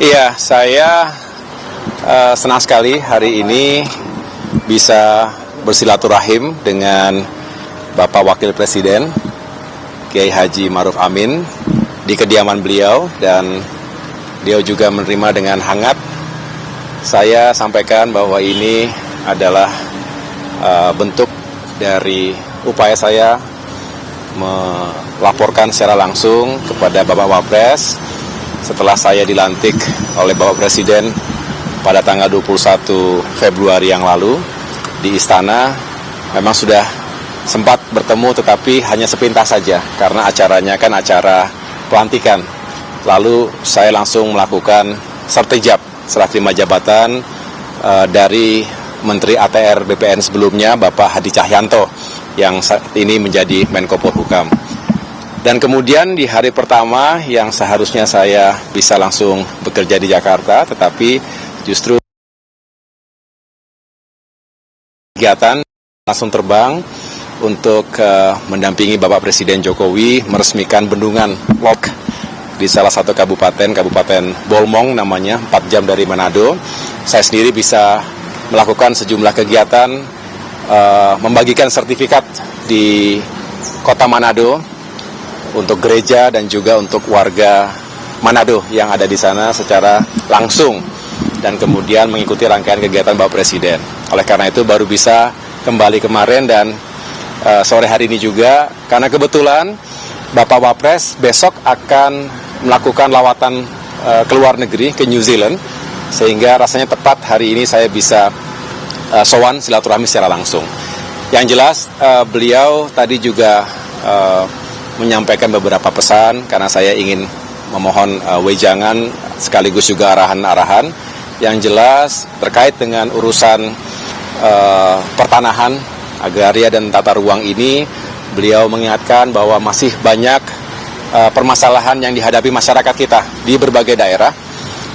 Iya, saya senang sekali hari ini bisa bersilaturahim dengan Bapak Wakil Presiden Kiai Haji Ma'ruf Amin di kediaman beliau, dan beliau juga menerima dengan hangat. Saya sampaikan bahwa ini adalah bentuk dari upaya saya melaporkan secara langsung kepada Bapak Wapres setelah saya dilantik oleh Bapak Presiden pada tanggal 21 Februari yang lalu di Istana. Memang sudah sempat bertemu tetapi hanya sepintas saja karena acaranya kan acara pelantikan. Lalu saya langsung melakukan sertijab serah terima jabatan dari Menteri ATR BPN sebelumnya Bapak Hadi Cahyanto yang saat ini menjadi Menko Polhukam. Dan kemudian di hari pertama yang seharusnya saya bisa langsung bekerja di Jakarta, tetapi justru kegiatan langsung terbang untuk mendampingi Bapak Presiden Jokowi meresmikan bendungan Lok di salah satu Kabupaten Bolmong namanya, 4 jam dari Manado. Saya sendiri bisa melakukan sejumlah kegiatan, membagikan sertifikat di kota Manado untuk gereja dan juga untuk warga Manado yang ada di sana secara langsung, dan kemudian mengikuti rangkaian kegiatan Bapak Presiden. Oleh karena itu baru bisa kembali kemarin dan sore hari ini juga, karena kebetulan Bapak Wapres besok akan melakukan lawatan ke luar negeri, ke New Zealand, sehingga rasanya tepat hari ini saya bisa sowan silaturahmi secara langsung. Yang jelas beliau tadi juga menyampaikan beberapa pesan karena saya ingin memohon wejangan sekaligus juga arahan-arahan yang jelas terkait dengan urusan pertanahan, agraria dan tata ruang ini. Beliau mengingatkan bahwa masih banyak permasalahan yang dihadapi masyarakat kita di berbagai daerah.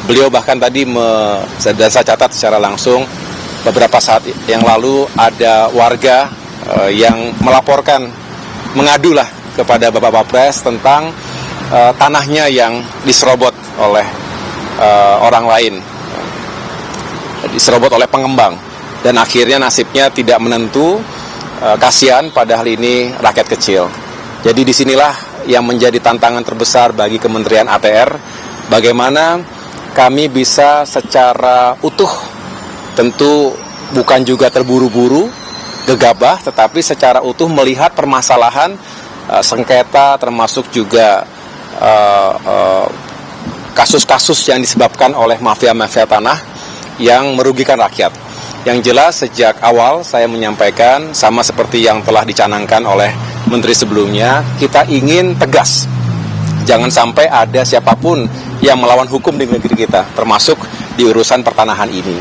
Beliau bahkan tadi dan saya catat secara langsung beberapa saat yang lalu ada warga yang melaporkan, mengadulah kepada Bapak Wapres tentang tanahnya yang diserobot oleh orang lain, diserobot oleh pengembang, dan akhirnya nasibnya tidak menentu. Kasihan, padahal ini rakyat kecil. Jadi disinilah yang menjadi tantangan terbesar bagi Kementerian ATR, bagaimana kami bisa secara utuh, tentu bukan juga terburu-buru, gegabah, tetapi secara utuh melihat permasalahan sengketa, termasuk juga kasus-kasus yang disebabkan oleh mafia-mafia tanah yang merugikan rakyat. Yang jelas sejak awal saya menyampaikan, sama seperti yang telah dicanangkan oleh Menteri sebelumnya, kita ingin tegas. Jangan sampai ada siapapun yang melawan hukum di negeri kita, termasuk di urusan pertanahan ini.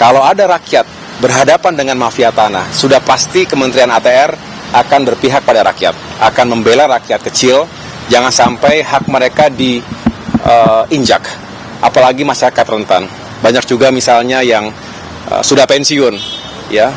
Kalau ada rakyat berhadapan dengan mafia tanah, sudah pasti Kementerian ATR akan berpihak pada rakyat, akan membela rakyat kecil. Jangan sampai hak mereka diinjak, apalagi masyarakat rentan. Banyak juga misalnya yang sudah pensiun, ya,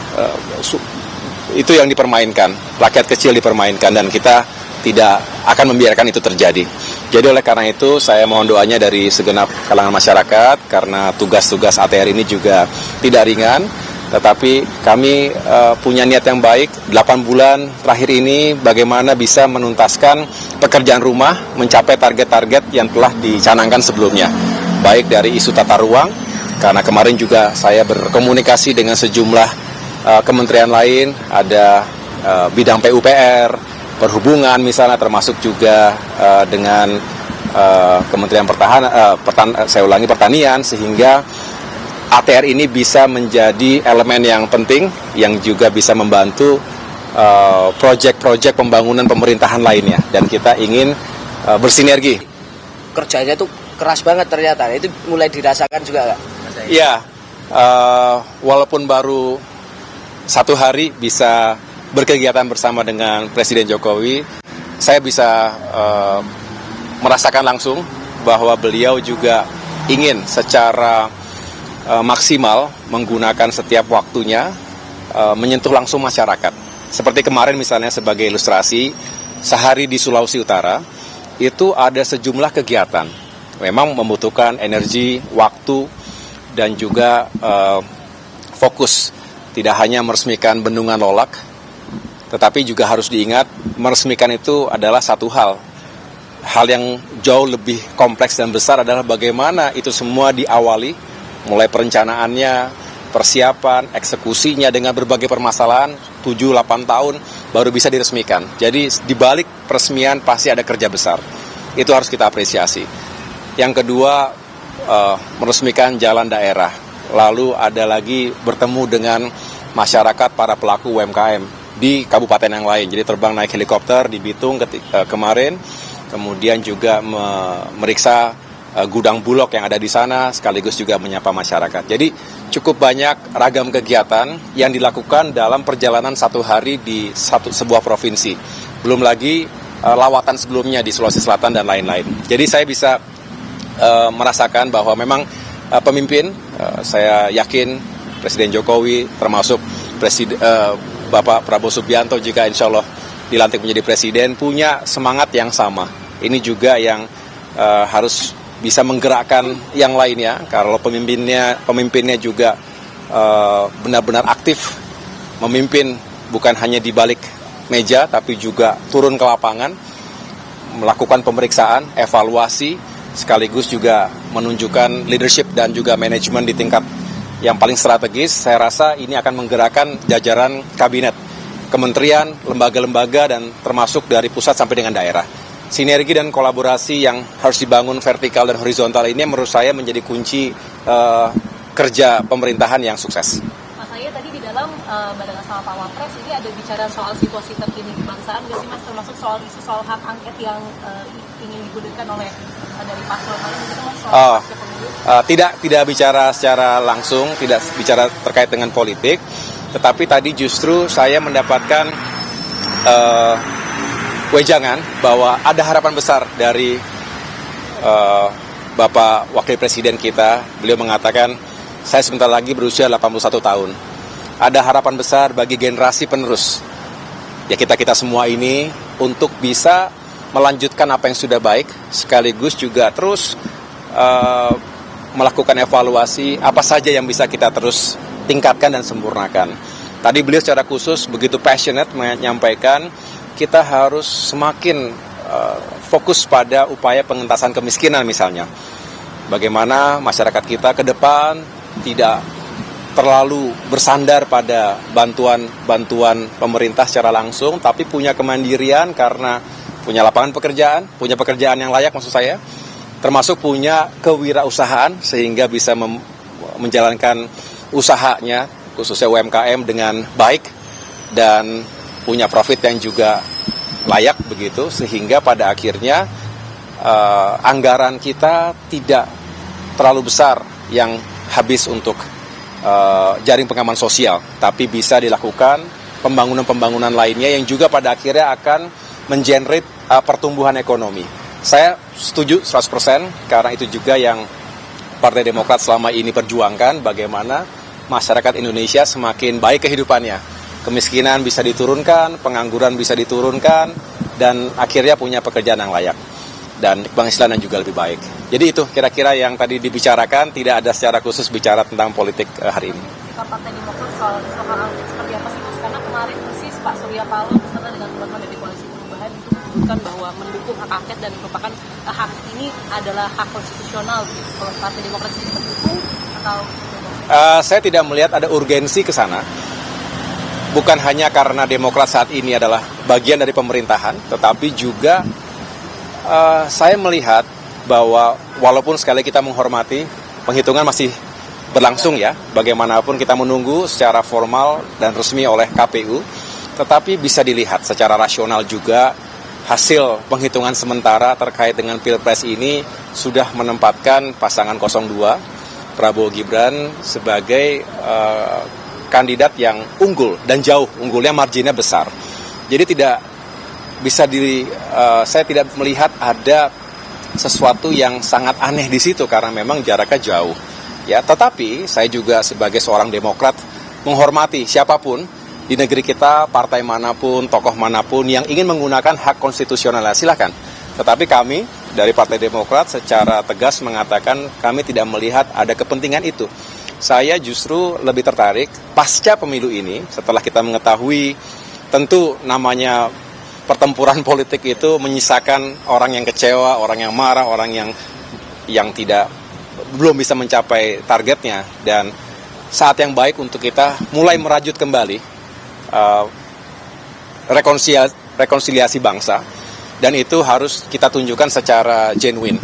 itu yang dipermainkan, rakyat kecil dipermainkan, dan kita tidak akan membiarkan itu terjadi. Jadi oleh karena itu saya mohon doanya dari segenap kalangan masyarakat, karena tugas-tugas ATR ini juga tidak ringan, tetapi kami punya niat yang baik. 8 bulan terakhir ini bagaimana bisa menuntaskan pekerjaan rumah, mencapai target-target yang telah dicanangkan sebelumnya, baik dari isu tata ruang, karena kemarin juga saya berkomunikasi dengan sejumlah kementerian lain, ada bidang PUPR, perhubungan misalnya, termasuk juga dengan Kementerian Pertanian, sehingga ATR ini bisa menjadi elemen yang penting yang juga bisa membantu proyek-proyek pembangunan pemerintahan lainnya, dan kita ingin bersinergi. Kerjanya itu keras banget ternyata, itu mulai dirasakan juga nggak? Iya, walaupun baru 1 hari bisa berkegiatan bersama dengan Presiden Jokowi, saya bisa merasakan langsung bahwa beliau juga ingin secara maksimal menggunakan setiap waktunya menyentuh langsung masyarakat. Seperti kemarin misalnya sebagai ilustrasi, sehari di Sulawesi Utara itu ada sejumlah kegiatan memang membutuhkan energi, waktu, dan juga fokus. Tidak hanya meresmikan Bendungan Lolak, tetapi juga harus diingat, meresmikan itu adalah satu hal. Hal yang jauh lebih kompleks dan besar adalah bagaimana itu semua diawali, mulai perencanaannya, persiapan, eksekusinya dengan berbagai permasalahan, 7-8 tahun baru bisa diresmikan. Jadi di balik peresmian pasti ada kerja besar. Itu harus kita apresiasi. Yang kedua, meresmikan jalan daerah. Lalu ada lagi bertemu dengan masyarakat, para pelaku UMKM di kabupaten yang lain. Jadi terbang naik helikopter di Bitung kemarin, kemudian juga memeriksa gudang Bulog yang ada di sana, sekaligus juga menyapa masyarakat. Jadi cukup banyak ragam kegiatan yang dilakukan dalam perjalanan satu hari di sebuah provinsi. Belum lagi lawatan sebelumnya di Sulawesi Selatan dan lain-lain. Jadi saya bisa merasakan bahwa memang pemimpin, saya yakin Presiden Jokowi termasuk Bapak Prabowo Subianto jika insya Allah dilantik menjadi presiden punya semangat yang sama. Ini juga yang harus bisa menggerakkan yang lainnya. Kalau pemimpinnya juga benar-benar aktif memimpin, bukan hanya di balik meja tapi juga turun ke lapangan, melakukan pemeriksaan, evaluasi, sekaligus juga menunjukkan leadership dan juga manajemen di tingkat yang paling strategis. Saya rasa ini akan menggerakkan jajaran kabinet, kementerian, lembaga-lembaga, dan termasuk dari pusat sampai dengan daerah. Sinergi dan kolaborasi yang harus dibangun vertikal dan horizontal ini menurut saya menjadi kunci kerja pemerintahan yang sukses. Mas Aye tadi di dalam barengan sama Pak Wapres ini ada bicara soal situasi terkini kebangsaan nggak sih Mas, termasuk soal isu soal hak angket yang ingin digulirkan oleh dari paslon lain gitu Mas, soal tidak bicara secara langsung, tidak bicara terkait dengan politik, tetapi tadi justru saya mendapatkan wejangan bahwa ada harapan besar dari Bapak Wakil Presiden kita. Beliau mengatakan, saya sebentar lagi berusia 81 tahun. Ada harapan besar bagi generasi penerus, ya kita semua ini, untuk bisa melanjutkan apa yang sudah baik, sekaligus juga terus melakukan evaluasi apa saja yang bisa kita terus tingkatkan dan sempurnakan. Tadi beliau secara khusus begitu passionate menyampaikan kita harus semakin fokus pada upaya pengentasan kemiskinan misalnya. Bagaimana masyarakat kita ke depan tidak terlalu bersandar pada bantuan pemerintah secara langsung, tapi punya kemandirian karena punya lapangan pekerjaan, punya pekerjaan yang layak maksud saya, termasuk punya kewirausahaan sehingga bisa menjalankan usahanya, khususnya UMKM dengan baik dan punya profit yang juga layak begitu, sehingga pada akhirnya anggaran kita tidak terlalu besar yang habis untuk jaring pengaman sosial, tapi bisa dilakukan pembangunan-pembangunan lainnya yang juga pada akhirnya akan mengenerate pertumbuhan ekonomi. Saya setuju 100% karena itu juga yang Partai Demokrat selama ini perjuangkan, bagaimana masyarakat Indonesia semakin baik kehidupannya. Kemiskinan bisa diturunkan, pengangguran bisa diturunkan, dan akhirnya punya pekerjaan yang layak. Dan penghasilan yang juga lebih baik. Jadi itu kira-kira yang tadi dibicarakan, tidak ada secara khusus bicara tentang politik hari ini. Sikap Partai Demokrat soal angket seperti apa sih Mas? Karena kemarin persis Pak Surya Paloh beserta dengan teman-teman dari Koalisi Perubahan itu menyebutkan bahwa mendukung hak angket dan merupakan hak ini adalah hak konstitusional. Kalau Partai Demokrat sendiri mendukung atau? Saya tidak melihat ada urgensi ke sana. Bukan hanya karena Demokrat saat ini adalah bagian dari pemerintahan, tetapi juga saya melihat bahwa walaupun sekali kita menghormati, penghitungan masih berlangsung ya, bagaimanapun kita menunggu secara formal dan resmi oleh KPU, tetapi bisa dilihat secara rasional juga hasil penghitungan sementara terkait dengan Pilpres ini sudah menempatkan pasangan 02, Prabowo Gibran, sebagai kandidat yang unggul dan jauh, unggulnya marginnya besar. Jadi tidak bisa saya tidak melihat ada sesuatu yang sangat aneh di situ karena memang jaraknya jauh. Ya, tetapi saya juga sebagai seorang Demokrat menghormati siapapun di negeri kita, partai manapun, tokoh manapun yang ingin menggunakan hak konstitusional, silakan. Tetapi kami dari Partai Demokrat secara tegas mengatakan kami tidak melihat ada kepentingan itu. Saya justru lebih tertarik pasca pemilu ini, setelah kita mengetahui tentu namanya pertempuran politik itu menyisakan orang yang kecewa, orang yang marah, orang yang belum bisa mencapai targetnya, dan saat yang baik untuk kita mulai merajut kembali rekonsiliasi bangsa, dan itu harus kita tunjukkan secara genuine.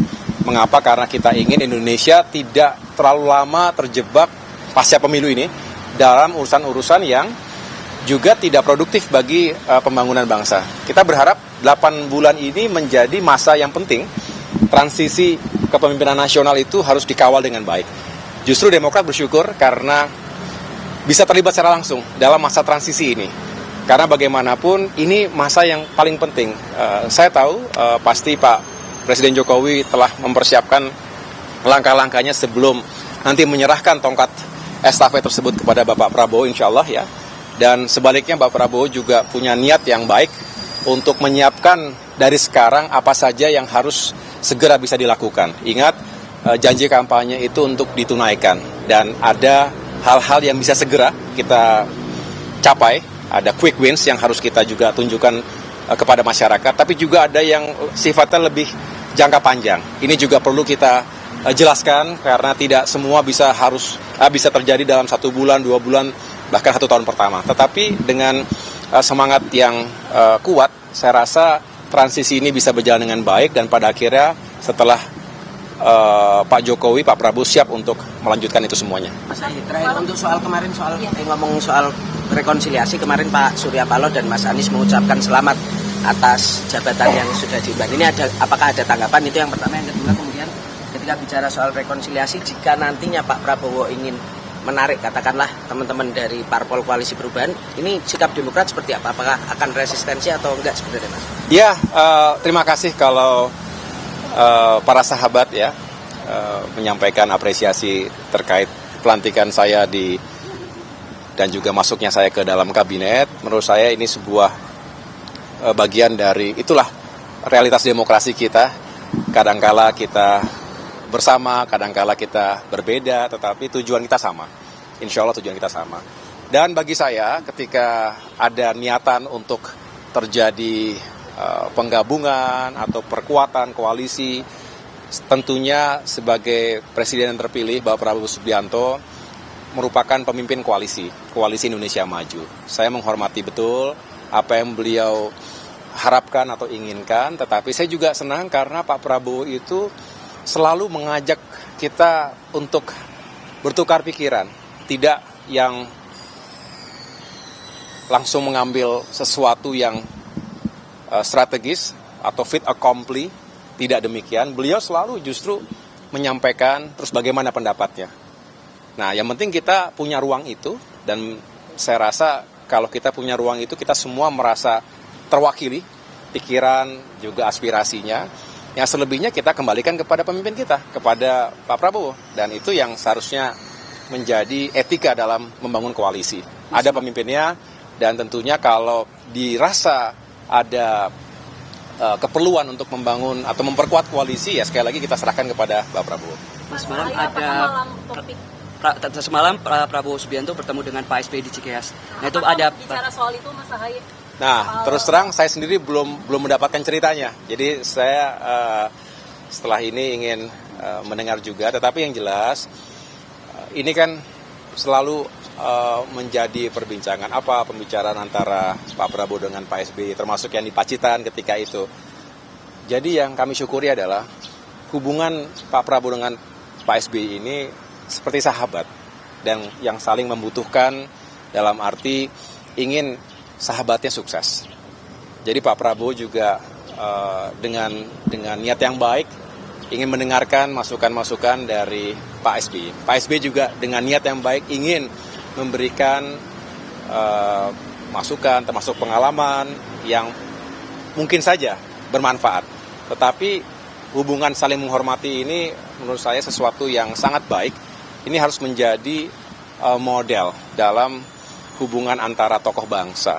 Mengapa? Karena kita ingin Indonesia tidak terlalu lama terjebak pasca pemilu ini dalam urusan-urusan yang juga tidak produktif bagi pembangunan bangsa. Kita berharap 8 bulan ini menjadi masa yang penting. Transisi kepemimpinan nasional itu harus dikawal dengan baik. Justru Demokrat bersyukur karena bisa terlibat secara langsung dalam masa transisi ini. Karena bagaimanapun ini masa yang paling penting. Saya tahu pasti Pak Presiden Jokowi telah mempersiapkan langkah-langkahnya sebelum nanti menyerahkan tongkat estafet tersebut kepada Bapak Prabowo, insya Allah ya. Dan sebaliknya Bapak Prabowo juga punya niat yang baik untuk menyiapkan dari sekarang apa saja yang harus segera bisa dilakukan. Ingat, janji kampanye itu untuk ditunaikan. Dan ada hal-hal yang bisa segera kita capai. Ada quick wins yang harus kita juga tunjukkan kepada masyarakat. Tapi juga ada yang sifatnya lebih jangka panjang. Ini juga perlu kita jelaskan karena tidak semua bisa terjadi dalam 1 bulan, 2 bulan, bahkan 1 tahun pertama. Tetapi dengan semangat yang kuat, saya rasa transisi ini bisa berjalan dengan baik dan pada akhirnya setelah Pak Jokowi, Pak Prabowo siap untuk melanjutkan itu semuanya. Mas Ahy, terakhir untuk soal kemarin ngomong soal rekonsiliasi, kemarin Pak Surya Paloh dan Mas Anies mengucapkan selamat atas jabatan yang sudah diemban. Ini apakah ada tanggapan? Itu yang pertama. Yang kedua, kemudian ketika bicara soal rekonsiliasi, jika nantinya Pak Prabowo ingin menarik katakanlah teman-teman dari Parpol Koalisi Perubahan, ini sikap Demokrat seperti apa? Apakah akan resistensi atau enggak sebenarnya, Mas? Ya, terima kasih kalau para sahabat ya menyampaikan apresiasi terkait pelantikan saya dan juga masuknya saya ke dalam kabinet. Menurut saya ini sebuah bagian dari itulah realitas demokrasi kita. Kadangkala kita bersama, kadangkala kita berbeda, tetapi tujuan kita sama. Insya Allah tujuan kita sama. Dan bagi saya ketika ada niatan untuk terjadi penggabungan atau perkuatan koalisi, tentunya sebagai Presiden yang terpilih Bapak Prabowo Subianto merupakan pemimpin koalisi Indonesia Maju. Saya menghormati betul apa yang beliau harapkan atau inginkan, tetapi saya juga senang karena Pak Prabowo itu selalu mengajak kita untuk bertukar pikiran, tidak yang langsung mengambil sesuatu yang strategis atau fait accompli. Tidak demikian, beliau selalu justru menyampaikan terus bagaimana pendapatnya. Nah, yang penting kita punya ruang itu, dan saya rasa kalau kita punya ruang itu, kita semua merasa terwakili, pikiran juga aspirasinya. Yang selebihnya kita kembalikan kepada pemimpin kita, kepada Pak Prabowo, dan itu yang seharusnya menjadi etika dalam membangun koalisi. Ada pemimpinnya, dan tentunya kalau dirasa ada keperluan untuk membangun atau memperkuat koalisi, ya sekali lagi kita serahkan kepada Pak Prabowo. Semalam Prabowo Subianto bertemu dengan Pak SBY di Cikeas. Nah, itu ada bicara soal itu, Mas Ahy. Nah, terus terang saya sendiri belum mendapatkan ceritanya. Jadi saya setelah ini ingin mendengar juga. Tetapi yang jelas ini kan selalu menjadi perbincangan apa pembicaraan antara Pak Prabowo dengan Pak SBY, termasuk yang di Pacitan ketika itu. Jadi yang kami syukuri adalah hubungan Pak Prabowo dengan Pak SBY ini seperti sahabat dan yang saling membutuhkan dalam arti ingin sahabatnya sukses. Jadi Pak Prabowo juga dengan niat yang baik ingin mendengarkan masukan-masukan dari Pak SBY. Pak SBY juga dengan niat yang baik ingin memberikan masukan termasuk pengalaman yang mungkin saja bermanfaat. Tetapi hubungan saling menghormati ini menurut saya sesuatu yang sangat baik. Ini harus menjadi model dalam hubungan antara tokoh bangsa.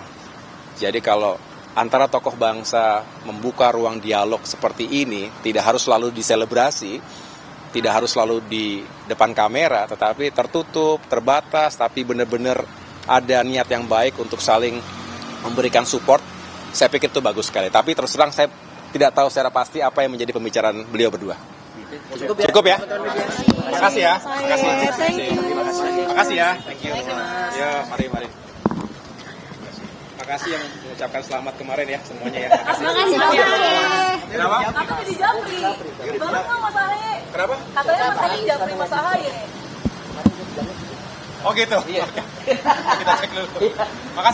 Jadi kalau antara tokoh bangsa membuka ruang dialog seperti ini tidak harus selalu diselebrasi, tidak harus selalu di depan kamera, tetapi tertutup, terbatas, tapi benar-benar ada niat yang baik untuk saling memberikan support. Saya pikir itu bagus sekali. Tapi terus terang saya tidak tahu secara pasti apa yang menjadi pembicaraan beliau berdua. Cukup ya? Terima kasih ya. Terima kasih. Terima kasih ya. Thank you. Ya, mari. Terima kasih yang mengucapkan selamat kemarin ya semuanya ya. Terima kasih. Kenapa? Katanya di Japri. Gimana sama Mas Ahaye? Kenapa? Katanya Mas Ahaye di Japri Mas Ahaye. Oh gitu. Iya. Kita cek dulu. Makasih ya.